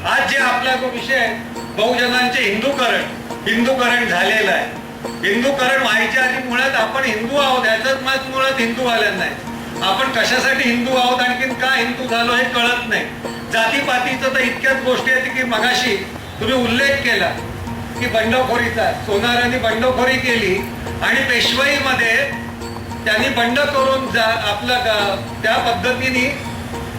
आज जे आपला जो विषय आहे बहुजनांचे हिंदूकरण झालेलं आहे. हिंदूकरण व्हायच्या आधी मुळात आपण हिंदू आहोत याच मुळात हिंदू आलेलं नाही. आपण कशासाठी हिंदू आहोत आणखीन का हिंदू झालो हे कळत नाही. जातीपातीचं तर इतक्याच गोष्टी आहेत की मगाशी तुम्ही उल्लेख केला की बंडखोरीचा, सोनारांनी बंडखोरी केली आणि पेशवाईमध्ये त्यांनी बंड करून आपलं त्या पद्धतीने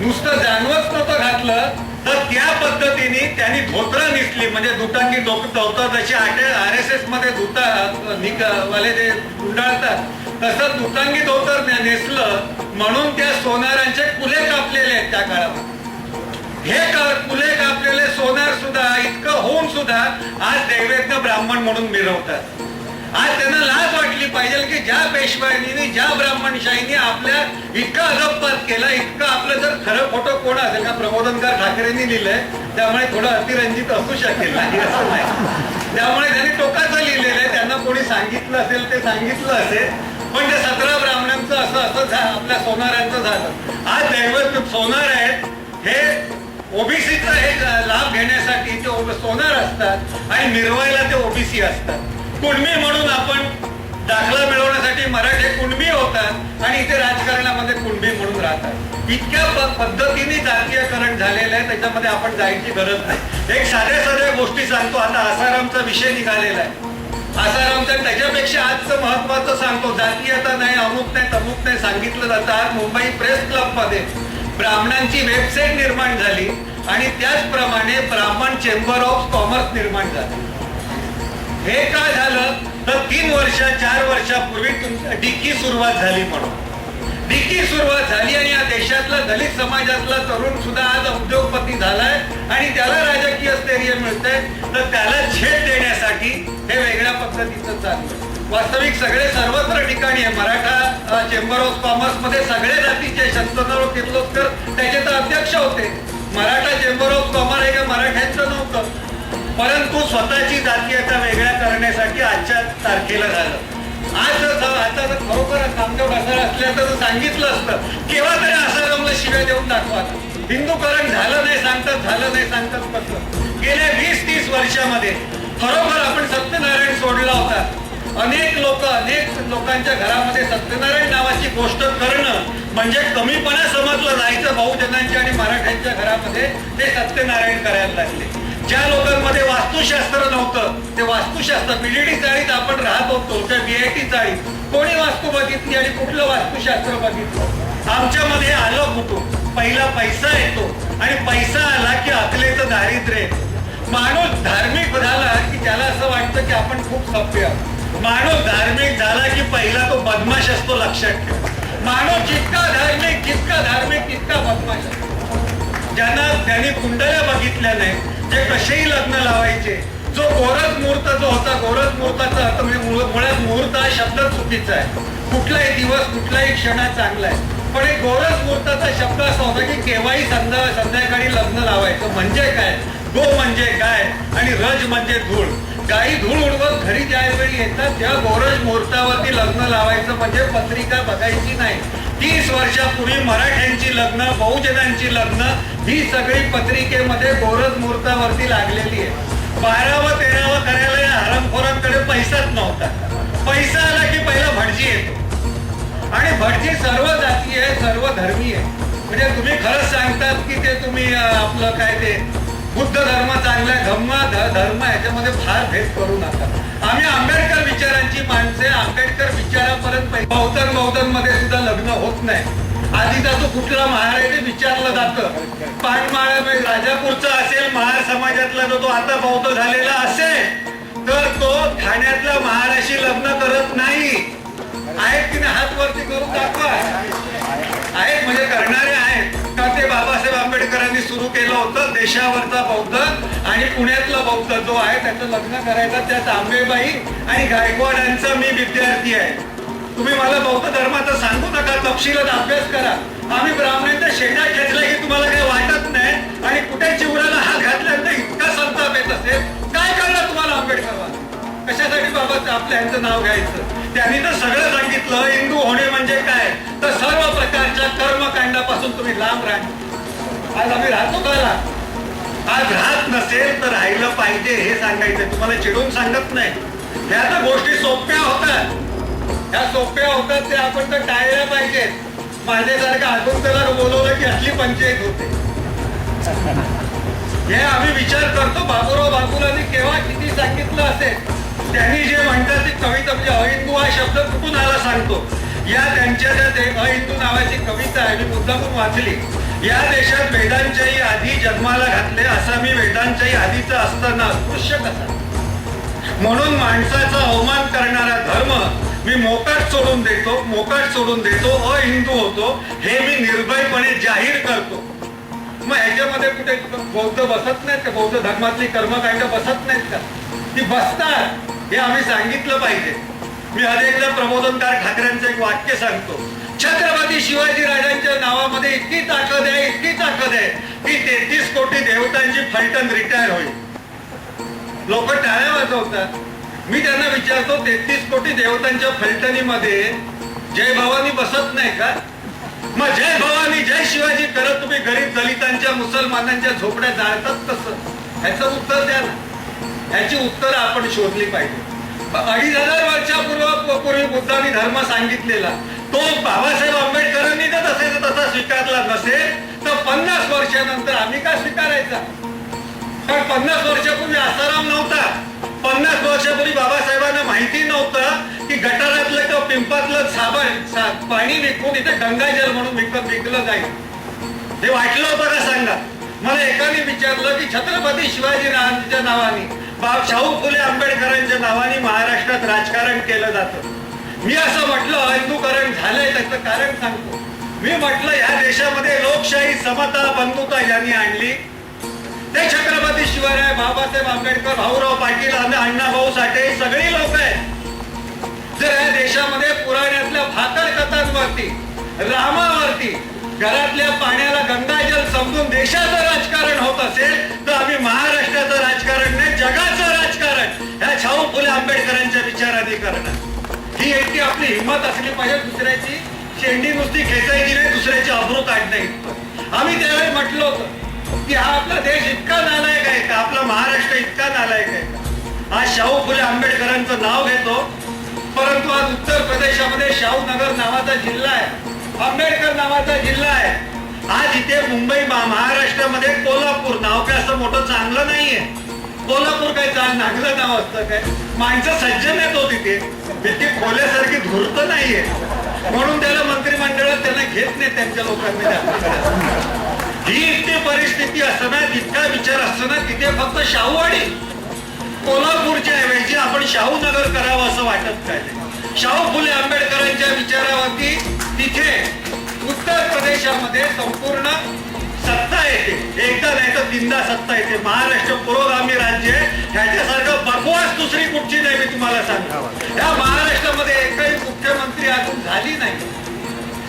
नुसतं जानवच नव्हतं घातलं तर त्या पद्धतीने त्यांनी धोतर नेसली, म्हणजे दुटांगी धोतर जशी RSS मध्ये वाले जे गुंडाळतात तसं दुटांगी धोतर नेसलं म्हणून त्या सोनारांचे कुले कापलेले आहेत त्या काळामध्ये. हे कुले कापलेले सोनार सुद्धा इतकं होऊन सुद्धा आज दैवेद्य ब्राह्मण म्हणून मिरवतात. आज त्यांना लाज वाटली पाहिजे की ज्या पेशवाईनी ज्या ब्राह्मणशाहीने आपल्या इतका अधपपात केला, इतकं आपलं जर खरं खोटं कोण असेल का प्रबोधनकार ठाकरेंनी लिहिलंय त्यामुळे थोडं अतिरंजित असू शकेल नाही असं नाही. त्यामुळे त्यांनी टोकाचं लिहिलेलं आहे, त्यांना कोणी सांगितलं असेल ते सांगितलं असेल, पण ते 17 ब्राह्मणांचं असं आपल्या सोनारांचं झालं. आज दैवत सोनार आहेत हे ओबीसीचा हे लाभ घेण्यासाठी ते सोनार असतात आणि मिरवायला ते ओबीसी असतात. कुणबी म्हणून आपण दाखला मिळवण्यासाठी मराठे कुणबी होतात आणि इथे राजकारणामध्ये कुणबी म्हणून राहतात. इतक्या पद्धतीने जातीयकरण झालेलं आहे, त्याच्यामध्ये आपण जायची गरज नाही. एक साध्या गोष्टी सांगतो. आता आसारामचा विषय निघालेला आहे. आसारामचा त्याच्यापेक्षा आजचं महत्वाचं सांगतो. जातीयता नाही, अमुक नाही, तमुक नाही सांगितलं जातं. आज मुंबई प्रेस क्लब मध्ये ब्राह्मणांची वेबसाईट निर्माण झाली आणि त्याचप्रमाणे ब्राह्मण चेंबर ऑफ कॉमर्स निर्माण झाली. हे काय झालं तर 3 वर्ष 4 वर्षापूर्वी डिक्की सुरुवात झाली म्हणून डिक्की सुरुवात झाली आणि या देशातला दलित समाजातला तरुण सुद्धा आज उद्योगपती झालाय आणि त्याला राजकीय स्थैर्य मिळतंय. तर त्याला झेप देण्यासाठी हे वेगळ्या पद्धतीचं चाललं. वास्तविक सगळे सर्वत्र ठिकाणी आहे. मराठा चेंबर ऑफ कॉमर्स मध्ये सगळ्या जातीचे शंतनुराव किर्लोस्कर त्याचे तर अध्यक्ष होते. मराठा चेंबर ऑफ कॉमर्स हे मराठ्यांचं नव्हतं, परंतु स्वतःची जातीयता वेगळ्या करण्यासाठी आजच्या तारखेला झालं. आज आता जर खरोखर कामदेव ढसाळ असल्या तर सांगितलं असतं केव्हा तरी आसारामला शिव्या देऊन दाखवा. हिंदूकरण झालं नाही सांगतात कसं. गेल्या 20-30 वर्षामध्ये खरोखर आपण सत्यनारायण सोडला होता. अनेक लोकांच्या घरामध्ये सत्यनारायण नावाची गोष्ट करणं म्हणजे कमीपणा समजलं जायचं. बहुजनांच्या आणि मराठ्यांच्या घरामध्ये ते सत्यनारायण करायला लागले. ज्या लोकांमध्ये वास्तुशास्त्र नव्हतं ते वास्तुशास्त्र, बीडीडी चाळीत आपण राहत होतो त्या BIT चाळीत कोणी वास्तू बघितली आणि कुठलं वास्तुशास्त्र बघितलं. आमच्यामध्ये आलं कुठून पहिला पैसा येतो आणि पैसा आला की अकलेचं दारिद्र्य येतो. माणूस धार्मिक झाला की त्याला असं वाटतं की आपण खूप सभ्य आहोत. माणूस धार्मिक झाला की पहिला तो बदमाश असतो. लक्षात ठेवा, माणूस जितका धार्मिक तितका बदमाश असतो. त्यांनी कुंडल्या बघितल्या नाही, जे कसेही लग्न लावायचे. जो गोरज मुहूर्त जो होता, गोरज मुहूर्ताचा अर्थ म्हणजे मुळात मुहूर्त हा शब्द चुकीचा आहे. कुठलाही दिवस कुठलाही क्षण चांगला आहे, पण एक गोरज मुहूर्ताचा शब्द असा होता की केव्हाही संध्याकाळी लग्न लावायचं. म्हणजे काय, गो म्हणजे काय आणि रज म्हणजे धूळ. गाई धूळ उडवत घरी ज्यावेळी येतात त्या गोरज मुहूर्तावरती लग्न लावायचं म्हणजे पत्रिका बघायची नाही. 30 वर्षापूर्वी मराठ्यांची लग्न, बहुजनांची लग्न ही सगळी पत्रिकेमध्ये गोरज मुहूर्तावरती लागलेली आहे. 12व 13व करायला या हरामखोरांकडे पैसाच नव्हता. पैसा आला की पहिला भटजी येतो आणि भटजी सर्व जाती आहे, सर्व धर्मी आहे. म्हणजे तुम्ही खरंच सांगतात की ते तुम्ही आपलं काय ते बुद्ध धर्म चांगला धर्म याच्यामध्ये फार भेद करू नका. आम्ही आंबेडकर विचारांची माणसे, आंबेडकर विचारापर्यंत बौद्ध मध्ये सुद्धा लग्न होत नाही. आधीचा तो कुठला महार आहे ते विचारलं जातं. पानमाळा राजापूरचा असेल महार समाजातला तो आता बौद्ध झालेला असेल तर तो ठाण्यातल्या महाराशी लग्न करत नाही. आहेत की नाही हात वरती करून दाखवा. आहेत म्हणजे करणारे आहेत का ते बाबासाहेब आंबेडकरांनी सुरू केलं होतं. देशावरचा बौद्ध आणि पुण्यातला बौद्ध जो आहे त्याचं लग्न करायचं. त्यात आंबेबाई आणि गायकवाडांचा मी विद्यार्थी आहे. तुम्ही मला बौद्ध धर्माचा सांगू नका, तपशिलात अभ्यास करा. आम्ही ब्राह्मणांच्या शेटा खेचला की तुम्हाला काही वाटत नाही आणि कुठे चिवराला हात घातल्यानंतर इतका संताप येत असेल. काय करणार तुम्हाला आंबेडकर? कशासाठी बाबा आपल्या यांचं नाव घ्यायचं? त्यांनी तर सगळं सांगितलं. हिंदू होणे म्हणजे काय तर सर्व प्रकारच्या कर्मकांडापासून तुम्ही लांब राहा. आज आम्ही राहतो का? आज राहत नसेल तर राहिलं पाहिजे हे सांगायचं. तुम्हाला चिडून सांगत नाही. ह्या तर गोष्टी सोप्या होतात, ह्या सोप्या होतात, ते आपण तर टाळल्या पाहिजेत. माझ्यासारखं अजून त्याला बोलवलं की असली पंचायत होते. हे आम्ही विचार करतो. बाबूराव बागुलांनी केव्हा किती सांगितलं असेल. त्यांनी जे म्हणतात ती कविता, म्हणजे अहिंदू हा शब्द कुठून आला सांगतो. या त्यांच्या ज्या अहिंदू नावाची कविता आहे, मी मुद्दामून वाचली. या देशात वेदांच्याही आधी जन्माला घातले, असा मी वेदांच्याही आधीचा असताना अस्पृश्य कसा. म्हणून माणसाचा अवमान करणारा धर्म मी मोकाट सोडून देतो, अहिंदू होतो, हे मी निर्भयपणे जाहीर करतो. मग ह्याच्यामध्ये कुठे बौद्ध बसत नाहीत का? बौद्ध धर्मातली कर्मकांड बसत नाहीत का? ती बसतात, हे आम्ही सांगितलं पाहिजे. मी अनेकदा प्रबोधनकार ठाकरेंचं एक वाक्य सांगतो. छत्रपती शिवाजी राजांच्या नावामध्ये इतकी ताकद आहे की 33 कोटी देवतांची फलटण रिटायर होईल. लोक टाळ्या वाजवतात. मी त्यांना विचारतो, 33 कोटी देवतांच्या फलटणीमध्ये जय भवानी बसत नाही का? मग जय भवानी जय शिवाजी करत तुम्ही गरीब दलितांच्या मुसलमानांच्या झोपड्या जाळतात कसं? ह्याचं उत्तर द्या ना. ह्याची उत्तर आपण शोधली पाहिजे. 2500 वर्षापूर्वी बुद्धांनी धर्म सांगितलेला तो बाबासाहेब आंबेडकरांनी जर तसा स्वीकारला नसेल तर 50 वर्षानंतर आम्ही का स्वीकारायचा? कारण 50 वर्षापूर्वी आसाराम नव्हता. 50 वर्षापूर्वी बाबासाहेबांना माहिती नव्हतं की गटारातलं किंवा पिंपातलं साबण पाणी विकून इथे गंगाजल म्हणून विकलं जाईल. हे वाटलं होतं का सांगा? मला एकाने विचारलं की छत्रपती शिवाजी राजांच्या नावाने, शाहू फुले आंबेडकरांच्या नावाने महाराष्ट्रात राजकारण केलं जातं. मी असं म्हटलं अहिंदूकरण झालंय, त्याचं कारण सांगतो. मी म्हटलं या देशामध्ये लोकशाही, समता, बंधुता यांनी आणली ते छत्रपती शिवराय, बाबासाहेब आंबेडकर, भाऊराव पाटील, अण्णाभाऊ साठे सगळी लोक आहेत. जर या देशामध्ये पुराणातल्या भाकर कथांवरती, रामावरती, घरातल्या पाण्याला गंगाजल समजून देशाचं राजकारण होत असेल तर आम्ही महाराष्ट्राचं राजकारण नाही, जगाचं राजकारण ह्या शाहू फुले आंबेडकरांच्या विचाराने करणार. ही इतकी आपली हिंमत असली पाहिजे. दुसऱ्याची शेंडी नुसती खेचायची नाही, दुसऱ्याची अब्रू काढणं इतकं. आम्ही त्यावेळी म्हटलं होतं की हा आपला देश इतका नालायक आहे का? आपला महाराष्ट्र इतका नालायक आहे का? आज शाहू फुले आंबेडकरांचं नाव घेतो, परंतु आज उत्तर प्रदेशामध्ये शाहूनगर नावाचा जिल्हा आहे, आंबेडकर नावाचा जिल्हा आहे. आज इथे मुंबई, महाराष्ट्रामध्ये कोल्हापूर नाव काय असं मोठं चांगलं नाहीये. कोल्हापूर काय नागलं नाव असतं काय? माणसं सज्जन येतो तिथे, इतकी खोल्यासारखी धूर्त नाहीये, म्हणून त्याला मंत्रिमंडळात त्यांना घेत नाही त्यांच्या लोकांनी. ही इतकी परिस्थिती असताना, तितका विचार असताना तिथे फक्त शाहूवाडी, कोल्हापूरच्या ऐवजी आपण शाहूनगर करावं असं वाटत काय? शाहू फुले आंबेडकरांच्या विचारावरती तिथे उत्तर प्रदेशामध्ये संपूर्ण सत्ता येते. एकदा नाही तर 3दा सत्ता येते. महाराष्ट्र पुरोगामी राज्य आहे, ह्याच्यासारखं बकवास दुसरी कुठची नाही. मी तुम्हाला सांगावं, या महाराष्ट्रामध्ये एकही मुख्यमंत्री अजून झाली नाही,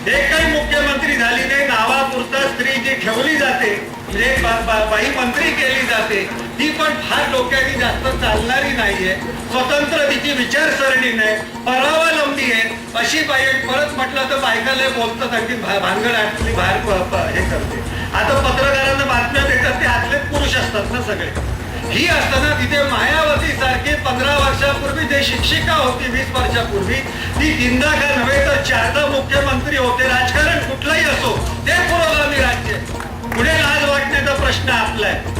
एकही मुख्यमंत्री झाली नाही. नावापुरता स्त्री जी ठेवली जाते, म्हणजे बाई मंत्री केली जाते, ती पण फार डोक्याने जास्त चालणारी नाहीये. स्वतंत्र तिची विचारसरणी नाही, परावलंबी आहे अशी बाई. परत म्हटलं तर बायकाला बोलतात, आणखी भानगड आपली बाहेर हे करते. आता पत्रकारांना बातम्या देतात ते आतले पुरुष असतात ना सगळे. ही असताना तिथे मायावती सारखी 15 वर्षापूर्वी जे शिक्षिका होती, 20 वर्षापूर्वी, ती 3दा का नव्हे तर 4दा मुख्यमंत्री होते. राजकारण कुठलंही असो, ते पुरोगामी राज्य. पुढे लाज वाटण्याचा प्रश्न आपला आहे.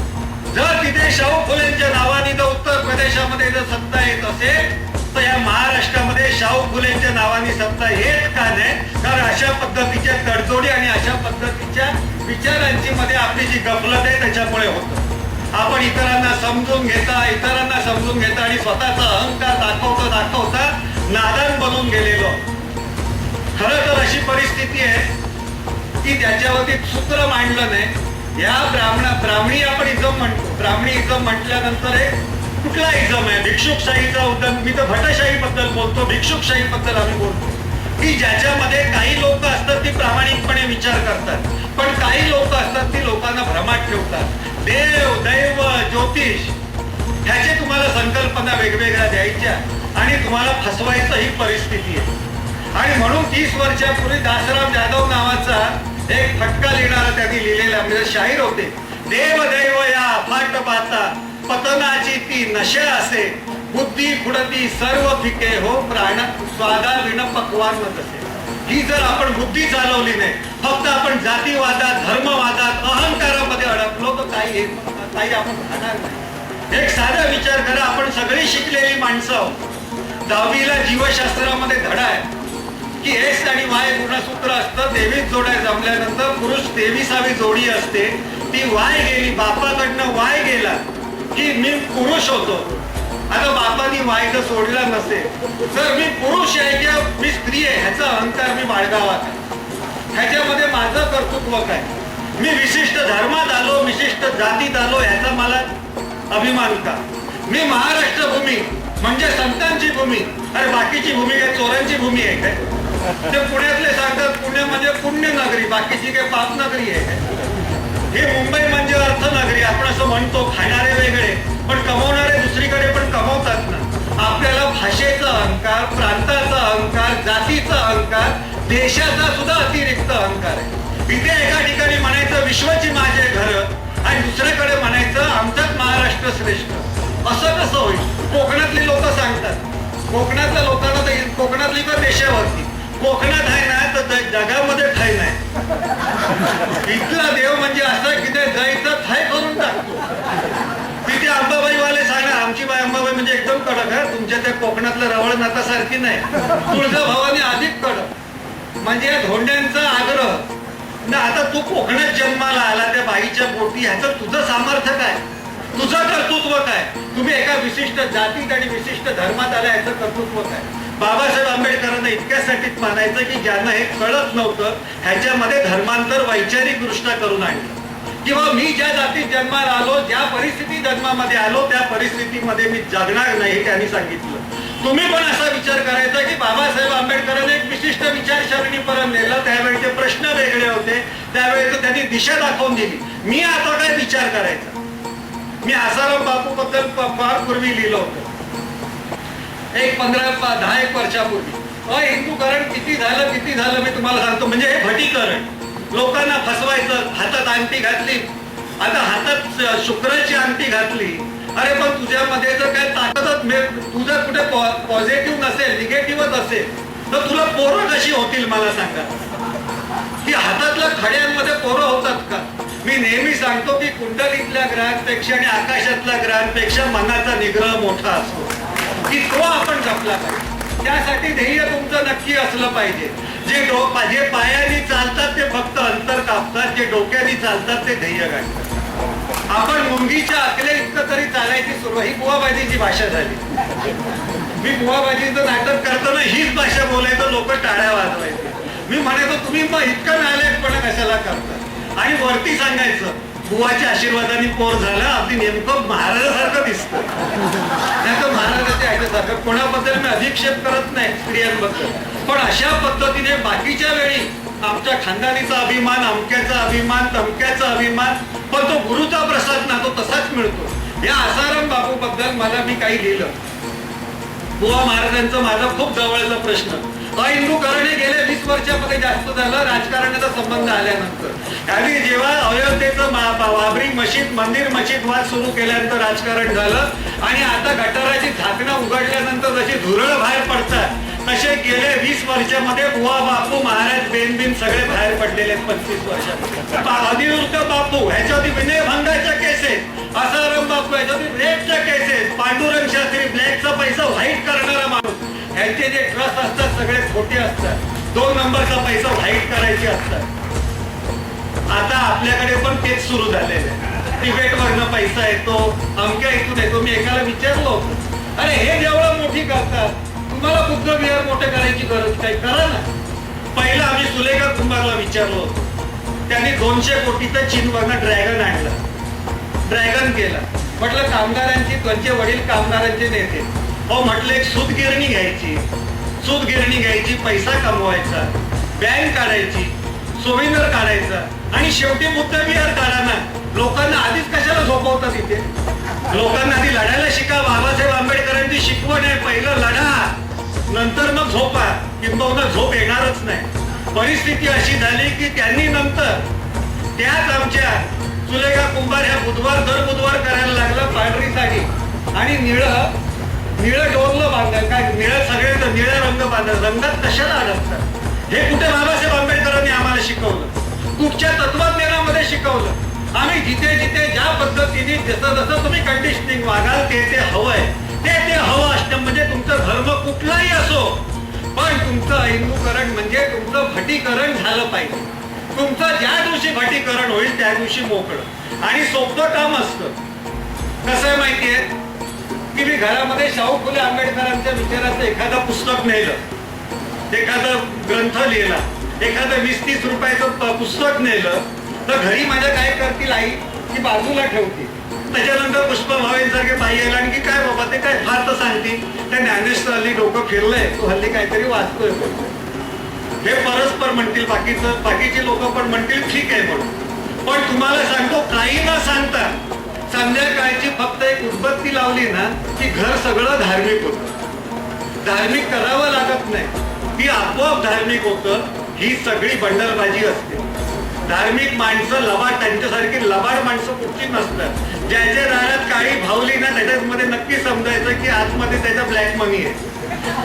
जर तिथे शाहू फुलेंच्या नावाने जर उत्तर प्रदेशामध्ये जर सत्ता येत असेल तर या महाराष्ट्रामध्ये शाहू फुलेंच्या नावाने सत्ता येत का नाही? कारण अशा पद्धतीच्या तडजोडी आणि अशा पद्धतीच्या विचारांची मध्ये आपली जी गफलत आहे त्याच्यामुळे होतं. आपण इतरांना समजून घेता आणि स्वतःचा अहंकार दाखवता नादान बनून गेलेलो. खरं तर अशी परिस्थिती आहे की ज्याच्यावरती सूत्र मांडलं नाही. या ब्राह्मणी आपण इजम म्हणतो. ब्राह्मणी इजम म्हटल्यानंतर कुठला इजम आहे? भिक्षुकशाहीचा उद्गम. मी तर भटशाही बद्दल बोलतो, भिक्षुकशाही बद्दल आम्ही बोलतो की ज्याच्यामध्ये काही लोक असतात ती प्रामाणिकपणे विचार करतात, पण काही लोक असतात ती लोकांना भ्रमात ठेवतात. देव, दैव, ज्योतिष ह्याचे तुम्हाला संकल्पना वेगवेगळ्या द्यायच्या आणि तुम्हाला फसवायचं ही परिस्थिती आहे. आणि म्हणून 30 वर्षापूर्वी दासराम जाधव नावाचा एक फटका लिहिणारा त्यांनी लिहिलेला, म्हणजे शाहीर होते, देवदैव या अफाट पाता पतनाची ती नशा असे बुद्धी खुडती सर्व फिके हो प्राण स्वादा विण पक्वान तसे. ही जर आपण बुद्धी चालवली नाही, फक्त आपण जातीवादात धर्मवादात अहंकारामध्ये अडकलो तर काही आपण खाणार नाही. एक साधा विचार करा, आपण सगळी शिकलेली माणसं आहोत. 10वीला जीवशास्त्रामध्ये धडा आहे की एक्स आणि वाय गुणसूत्र असतं. 23 जोड्या जमल्यानंतर पुरुष 23वी जोडी असते. ती वाय गेली, बापाकडनं वाय गेला की मी पुरुष होतो. आता बापानी वाय जर सोडला नसेल तर मी पुरुष आहे किंवा मी स्त्री आहे ह्याचा अहंकार मी बाळगावा काय? ह्याच्यामध्ये माझं कर्तृत्व काय? मी विशिष्ट धर्मात आलो, विशिष्ट जातीत आलो ह्याचा मला अभिमान का? मी महाराष्ट्र भूमी म्हणजे संतांची भूमी. अरे बाकीची भूमी काय चोरांची भूमी आहे काय? ते पुण्यातले सांगतात पुणे म्हणजे पुण्य नगरी, बाकीची काय पाप नगरी आहे काय? हे मुंबई म्हणजे अर्थनगरी. आपण असं म्हणतो, खाणारे वेगळे पण कमवणारे दुसरीकडे पण कमवतात ना. आपल्याला भाषेचा अहंकार, प्रांताचा अहंकार, जातीचा अहंकार, देशाचा सुद्धा अतिरिक्त अहंकार आहे. इथे एका ठिकाणी म्हणायचं विश्वाची माझे घर आणि दुसऱ्याकडे म्हणायचं आमचाच महाराष्ट्र श्रेष्ठ. असं कसं होईल? कोकणातली लोक सांगतात, कोकणातल्या लोकांना तर कोकणातली पण देशावरती कोकणात आहे ना तर जगामध्ये ठाई नाही. इथला देव म्हणजे असं की ते जायचं थाय करून टाकतो. तिथे अंबाबाईवाले सांगणार आमची बाई अंबाबाई म्हणजे एकदम कडक आहे, तुमच्या त्या कोकणातल्या रवळ नातासारखी नाही. तुळजाभवानी अधिक कडक. म्हणजे या धोंड्यांचा आग्रह ना. आता तू कोकणात जन्माला आला त्या बाईच्या पोटी, ह्याचं तुझं सामर्थ्य काय? तुझं कर्तृत्व काय? तुम्ही एका विशिष्ट जातीत आणि विशिष्ट धर्मात आला ह्याचं कर्तृत्व काय? बाबासाहेब आंबेडकरांना इतक्यासाठीच मानायचं की ज्यांना हे कळत नव्हतं ह्याच्यामध्ये धर्मांतर वैचारिक दृष्ट्या करून आणलं. किंवा मी ज्या जातीत जन्माला आलो, ज्या परिस्थिती जन्मामध्ये आलो त्या परिस्थितीमध्ये मी जगणार नाही हे त्यांनी सांगितलं. तुम्ही पण असा विचार करायचा की बाबासाहेब आंबेडकरांनी एक विशिष्ट विचारसरणीपर्यंत नेलं. त्यावेळेचे प्रश्न वेगळे होते, त्यावेळेस त्यांनी दिशा दाखवून दिली. मी आता काय विचार करायचा? मी आसाराम बापू बद्दल फार पूर्वी लिहिलं होतं, एक 10-1 वर्षापूर्वी. अहिंदूकरण किती झालं मी तुम्हाला सांगतो. म्हणजे हे भटीकरण, लोकांना फसवायचं. हातात अंगठी घातली, आता हातात शुक्राची अंगठी घातली. अरे पण तुझ्यामध्ये जर काय ताकदच तुझं कुठे पॉझिटिव्ह नसेल, निगेटिव्हच असेल तर तुला पोरं कशी होतील मला सांगा? की हातातल्या खड्यांमध्ये पोरं होतात का? मी नेहमी सांगतो की कुंडलीतल्या ग्रहांपेक्षा आणि आकाशातल्या ग्रहांपेक्षा मनाचा निग्रह मोठा असतो, की तो आपण जपला पाहिजे. त्यासाठी ध्येय तुमचं नक्की असलं पाहिजे. जे पायाने चालतात ते फक्त अंतर कापतात, जे डोक्याने चालतात ते ध्येय गाठतात. आपण मुंगीच्या आकले इतकं तरी चालायची सुरुवात, ही बुवाबाजीची भाषा झाली. मी बुवाबाजीचं नाटक करताना हीच भाषा बोलायचं, लोक टाळ्या वाजवायचे. मी म्हणायचो तुम्ही मग इतकं नालायकपणा कशाला करता? आणि वरती सांगायचं बुवाच्या आशीर्वादाने पोर झालं, अगदी नेमकं महाराजासारखं दिसतं. नाही तर महाराजाच्या ह्याच्यासारखं. कोणाबद्दल मी अधिक्षेप करत नाही स्त्रियांबद्दल, पण अशा पद्धतीने बाकीच्या वेळी आमच्या खानदानीचा अभिमान, अमक्याचा अभिमान, तमक्याचा अभिमान, पण तो गुरुचा प्रसाद ना तो तसाच मिळतो. या आसाराम बापू बद्दल मला मी काही लिहिलं. बुवा महाराजांचं माझा खूप जवळचा प्रश्न. अहिंदूकरण हे गेल्या 20 वर्षामध्ये जास्त झालं राजकारणाचा संबंध आल्यानंतर. आणि जेव्हा अयोध्येचं बाबरी मशीद, मंदिर मशीद वाद सुरू केल्यानंतर राजकारण झालं. आणि आता गटाराची झाकणं उघडल्यानंतर जशी धुरळ बाहेर पडतात तसे गेल्या 20 वर्षामध्ये बुवा बापू, महाराज बेनबिन सगळे बाहेर पडलेले 25 वर्षामध्ये. अनिरुद्ध बापू ह्याच्यावरती विनयभंगाच्या केसेस, आसाराम बापू ह्याच्यावरती रेपच्या केसेस, पांडुरंग शास्त्री ब्लॅकचा पैसा व्हाईट करणारा माणूस. ह्यांचे जे ट्रस्ट असतात सगळे खोटे असतात, 2 नंबरचा पैसा व्हाईट करायचे असतात. आता आपल्याकडे पण तेच सुरू झालेलं आहे. तिबेटवरनं पैसा येतो, अमक्या इथून येतो. मी एकाला विचारलं होतं, अरे हे जेवढं मोठी करतात तुम्हाला बुद्ध विहार मोठे करायची गरज काय? करा ना. पहिला आम्ही सुलेखा कुंभारला विचारलो होतो, त्यांनी 200 कोटीचा चीनवरनं ड्रॅगन आणला, ड्रॅगन केला. म्हटलं कामगारांची, त्यांचे वडील कामगारांचे नेते. हो म्हटलं एक सूतगिरणी घ्यायची, पैसा कमवायचा, बँक काढायची, सोविंदर काढायचा आणि शेवटी बुद्ध विहार काढा ना. लोकांना आधीच कशाला झोपवतात इथे? लोकांना आधी लढायला शिका. बाबासाहेब आंबेडकरांची शिकवण आहे, पहिलं लढा नंतर मग झोपा. किंबहुना झोप येणारच नाही. परिस्थिती अशी झाली की त्यांनी नंतर त्याच आमच्या सुलेखा कुंभार ह्या दर बुधवार करायला लागला पांढरी साडी आणि निळं डोरलं बांधायला, काय निळं सगळे निळा रंग बांधायला, रंगात कशाला अडकतात? हे कुठे बाबासाहेब आंबेडकरांनी आम्हाला शिकवलं? कुठच्या तत्वज्ञानामध्ये शिकवलं? आम्ही जिथे जिथे ज्या पद्धतीने जसं तुम्ही कंडिशनिंग वागाल ते हवंय, ते हवं असतं. म्हणजे तुमचा धर्म कुठलाही असो, पण तुमचं हिंदूकरण म्हणजे तुमचं भटीकरण झालं पाहिजे. तुमचं ज्या दिवशी भटीकरण होईल त्या दिवशी मोकळं आणि सोपं काम असतं. कसं आहे माहितीये की मी घरामध्ये शाहू फुले आंबेडकरांच्या विचाराचं एखादं पुस्तक नेलं, एखादा ग्रंथ लिहिला, एखादं 20-30 रुपयाचं पुस्तक नेलं, तर घरी माझ्या काय करतील आई की बाजूला ठेवतील. त्याच्यानंतर पुष्पा भावेंसारखे बाई यायला आणखी काय बाबा ते काय फार तर सांगतील, त्या ज्ञानेश्वर हल्ली डोकं फिरलंय, तो हल्ली काहीतरी वाचतोय, हे परस्पर म्हणतील. बाकीचे लोक पण म्हणतील ठीक आहे म्हणून. पण तुम्हाला सांगतो काही न सांगता संध्याकाळची फक्त एक उदबत्ती लावली ना की घर सगळं धार्मिक होतं. धार्मिक करावं लागत नाही, ती आपोआप धार्मिक होतं. ही सगळी बंडलबाजी असते. धार्मिक माणसं लबाड, त्यांच्यासारखी लबाड माणसं कुठची नसतात. ज्याच्या दारात काळी भावली ना त्याच्यामध्ये नक्की समजायचं की आतमध्ये त्याचा ब्लॅक मनी आहे.